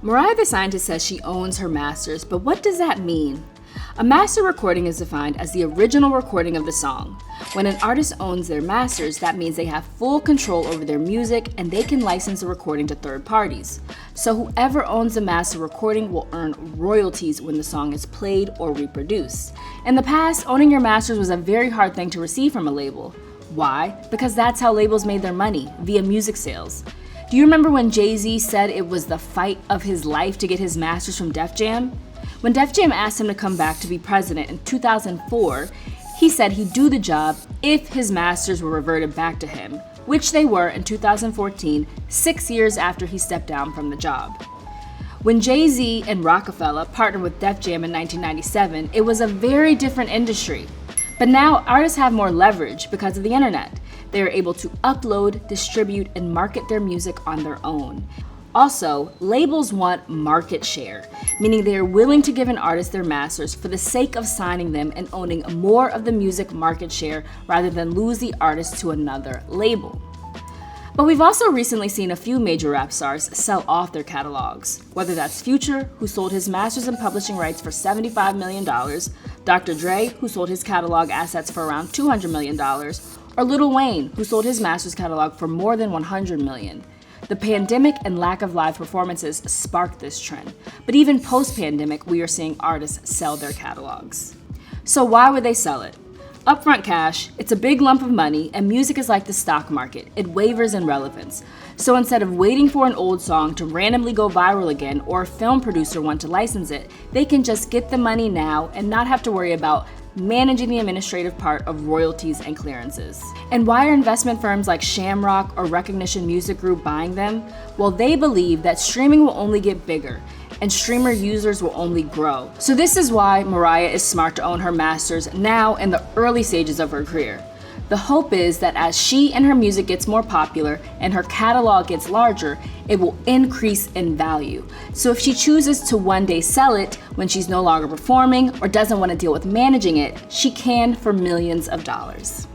Mariah the Scientist says she owns her masters, but what does that mean? A master recording is defined as the original recording of the song. When an artist owns their masters, that means they have full control over their music and they can license the recording to third parties. So whoever owns the master recording will earn royalties when the song is played or reproduced. In the past, owning your masters was a very hard thing to receive from a label. Why? Because that's how labels made their money, via music sales. Do you remember when Jay-Z said it was the fight of his life to get his masters from Def Jam? When Def Jam asked him to come back to be president in 2004, he said he'd do the job if his masters were reverted back to him, which they were in 2014, 6 years after he stepped down from the job. When Jay-Z and Rockefeller partnered with Def Jam in 1997, it was a very different industry. But now artists have more leverage because of the internet. They are able to upload, distribute, and market their music on their own. Also, labels want market share, meaning they are willing to give an artist their masters for the sake of signing them and owning more of the music market share rather than lose the artist to another label. But we've also recently seen a few major rap stars sell off their catalogs, whether that's Future, who sold his masters and publishing rights for $75 million, Dr. Dre, who sold his catalog assets for around $200 million, or Lil Wayne, who sold his masters catalog for more than $100 million. The pandemic and lack of live performances sparked this trend, but even post-pandemic, we are seeing artists sell their catalogs. So why would they sell it? Upfront cash, it's a big lump of money, and music is like the stock market. It wavers in relevance. So instead of waiting for an old song to randomly go viral again or a film producer want to license it, they can just get the money now and not have to worry about managing the administrative part of royalties and clearances. And why are investment firms like Shamrock or Recognition Music Group buying them? Well, they believe that streaming will only get bigger and streamer users will only grow. So this is why Mariah is smart to own her masters now in the early stages of her career. The hope is that as she and her music gets more popular and her catalog gets larger, it will increase in value. So if she chooses to one day sell it when she's no longer performing or doesn't want to deal with managing it, she can for millions of dollars.